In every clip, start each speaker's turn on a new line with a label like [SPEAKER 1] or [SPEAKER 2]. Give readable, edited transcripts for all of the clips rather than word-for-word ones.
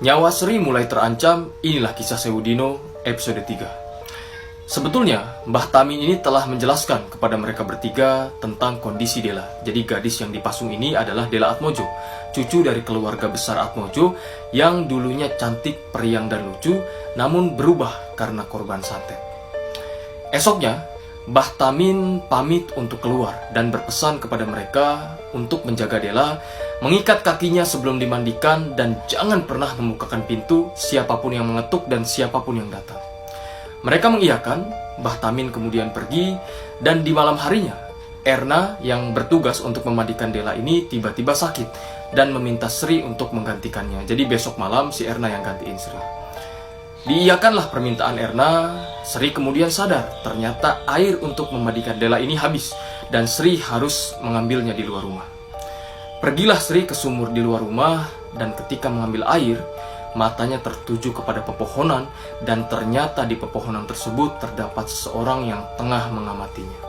[SPEAKER 1] Nyawa Sri mulai terancam, inilah kisah Sewudino episode 3. Sebetulnya, Mbah Tamin ini telah menjelaskan kepada mereka bertiga tentang kondisi Dela. Jadi gadis yang dipasung ini adalah Dela Atmojo, cucu dari keluarga besar Atmojo yang dulunya cantik, periang, dan lucu, namun berubah karena korban santet. Esoknya, Mbah Tamin pamit untuk keluar dan berpesan kepada mereka untuk menjaga Dela, mengikat kakinya sebelum dimandikan, dan jangan pernah membukakan pintu siapapun yang mengetuk dan siapapun yang datang. Mereka mengiyakan. Mbah Tamin kemudian pergi, dan di malam harinya, Erna yang bertugas untuk memandikan Dela ini tiba-tiba sakit dan meminta Sri untuk menggantikannya. Jadi besok malam si Erna yang gantiin Sri. Diiyakanlah permintaan Erna. Sri kemudian sadar ternyata air untuk memandikan Dela ini habis dan Sri harus mengambilnya di luar rumah. Pergilah Sri ke sumur di luar rumah, dan ketika mengambil air, matanya tertuju kepada pepohonan, dan ternyata di pepohonan tersebut terdapat seseorang yang tengah mengamatinya.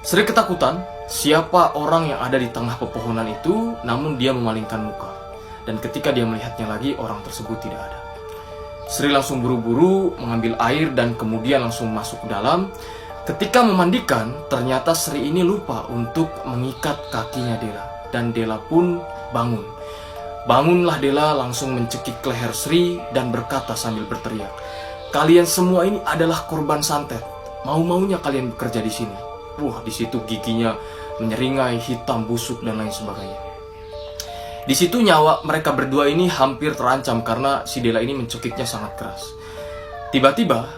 [SPEAKER 1] Sri ketakutan siapa orang yang ada di tengah pepohonan itu, namun dia memalingkan muka. Dan ketika dia melihatnya lagi, orang tersebut tidak ada. Sri langsung buru-buru mengambil air dan kemudian langsung masuk ke dalam. Ketika memandikan, ternyata Sri ini lupa untuk mengikat kakinya Dela, dan Dela pun bangun. Bangunlah Dela langsung mencekik leher Sri dan berkata sambil berteriak, "Kalian semua ini adalah korban santet. Mau-maunya kalian bekerja di sini." Wah, di situ giginya menyeringai, hitam, busuk, dan lain sebagainya. Di situ nyawa mereka berdua ini hampir terancam karena si Dela ini mencekiknya sangat keras. Tiba-tiba,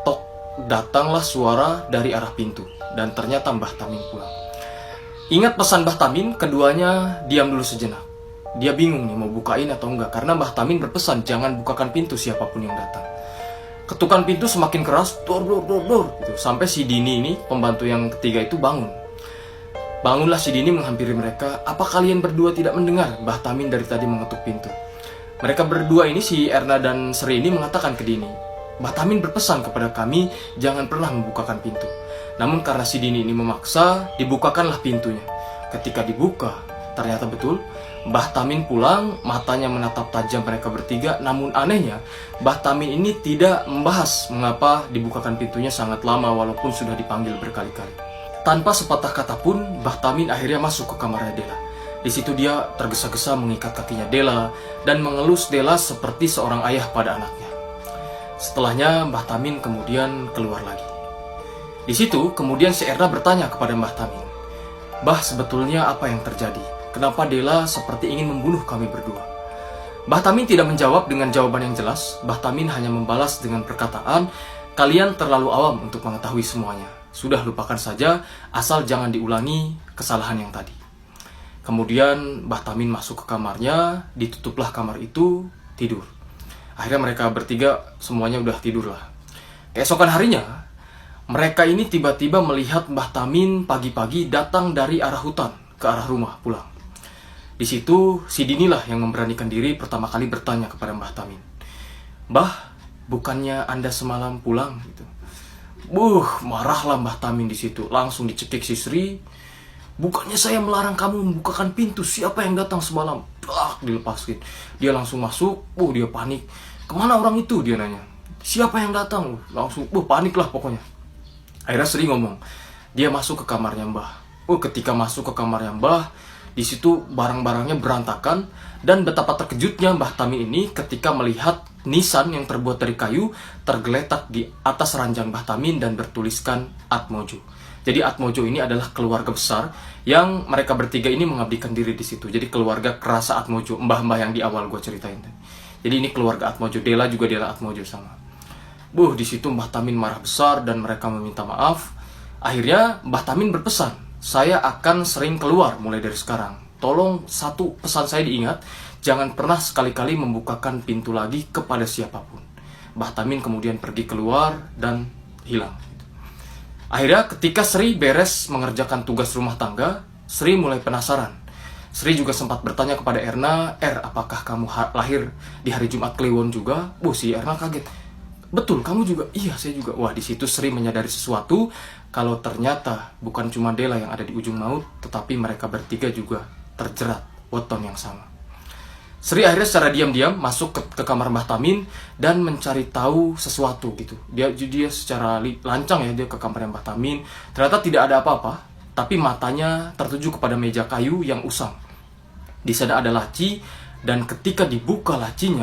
[SPEAKER 1] tok, datanglah suara dari arah pintu, dan ternyata Mbah Tamin pulang. Ingat pesan Mbah Tamin, keduanya diam dulu sejenak. Dia bingung nih mau bukain atau enggak, karena Mbah Tamin berpesan jangan bukakan pintu siapapun yang datang. Ketukan pintu semakin keras, dor gitu, sampai si Dini ini, pembantu yang ketiga itu bangun. Bangunlah si Dini menghampiri mereka. "Apa kalian berdua tidak mendengar Mbah Tamin dari tadi mengetuk pintu?" Mereka berdua ini, si Erna dan Sri ini, mengatakan ke Dini, "Mbah Tamin berpesan kepada kami jangan pernah membukakan pintu." Namun karena si Dini ini memaksa, dibukakanlah pintunya. Ketika dibuka, ternyata betul Mbah Tamin pulang, matanya menatap tajam mereka bertiga. Namun anehnya, Mbah Tamin ini tidak membahas mengapa dibukakan pintunya sangat lama walaupun sudah dipanggil berkali-kali. Tanpa sepatah kata pun, Mbah Tamin akhirnya masuk ke kamarnya Dela. Di situ dia tergesa-gesa mengikat kakinya Dela dan mengelus Dela seperti seorang ayah pada anaknya. Setelahnya, Mbah Tamin kemudian keluar lagi. Di situ, kemudian si Erna bertanya kepada Mbah Tamin, "Mbah, sebetulnya apa yang terjadi? Kenapa Dela seperti ingin membunuh kami berdua?" Mbah Tamin tidak menjawab dengan jawaban yang jelas. Mbah Tamin hanya membalas dengan perkataan, "Kalian terlalu awam untuk mengetahui semuanya. Sudah, lupakan saja, asal jangan diulangi kesalahan yang tadi." Kemudian Mbah Tamin masuk ke kamarnya, ditutuplah kamar itu, tidur. Akhirnya mereka bertiga semuanya udah tidur lah. Keesokan harinya, mereka ini tiba-tiba melihat Mbah Tamin pagi-pagi datang dari arah hutan ke arah rumah pulang. Di situ si Dini lah yang memberanikan diri pertama kali bertanya kepada Mbah Tamin, "Mbah, bukannya Anda semalam pulang?" gitu. Marahlah Mbah Tamin di situ, langsung dicekik si Sri. "Bukannya saya melarang kamu membukakan pintu, siapa yang datang semalam?" Dilepaskan. Dia langsung masuk, dia panik. "Kemana orang itu?" dia nanya. "Siapa yang datang?" Langsung, panik lah pokoknya. Akhirnya Sri ngomong, dia masuk ke kamarnya Mbah. Ketika masuk ke kamarnya Mbah, di situ barang-barangnya berantakan, dan betapa terkejutnya Mbah Tamin ini ketika melihat nisan yang terbuat dari kayu tergeletak di atas ranjang Mbah Tamin dan bertuliskan Atmojo. Jadi Atmojo ini adalah keluarga besar yang mereka bertiga ini mengabdikan diri di situ. Jadi keluarga kerasa Atmojo, mbah-mbah yang di awal gue ceritain. Jadi ini keluarga Atmojo, Dela juga Dela Atmojo sama. Di situ Mbah Tamin marah besar dan mereka meminta maaf. Akhirnya Mbah Tamin berpesan, "Saya akan sering keluar mulai dari sekarang. Tolong satu pesan saya diingat, jangan pernah sekali-kali membukakan pintu lagi kepada siapapun." Mbah Tamin kemudian pergi keluar dan hilang. Akhirnya ketika Sri beres mengerjakan tugas rumah tangga, Sri mulai penasaran. Sri juga sempat bertanya kepada Erna, "Apakah kamu lahir di hari Jumat Kliwon juga?" Si Erna kaget. "Betul, kamu juga?" "Iya, saya juga." Di situ Sri menyadari sesuatu, kalau ternyata bukan cuma Dela yang ada di ujung maut, tetapi mereka bertiga juga terjerat weton yang sama. Sri akhirnya secara diam-diam masuk ke kamar Mbah Tamin dan mencari tahu sesuatu gitu. Dia secara lancang ya dia ke kamar Mbah Tamin. Ternyata tidak ada apa-apa, tapi matanya tertuju kepada meja kayu yang usang. Di sana ada laci, dan ketika dibuka lacinya,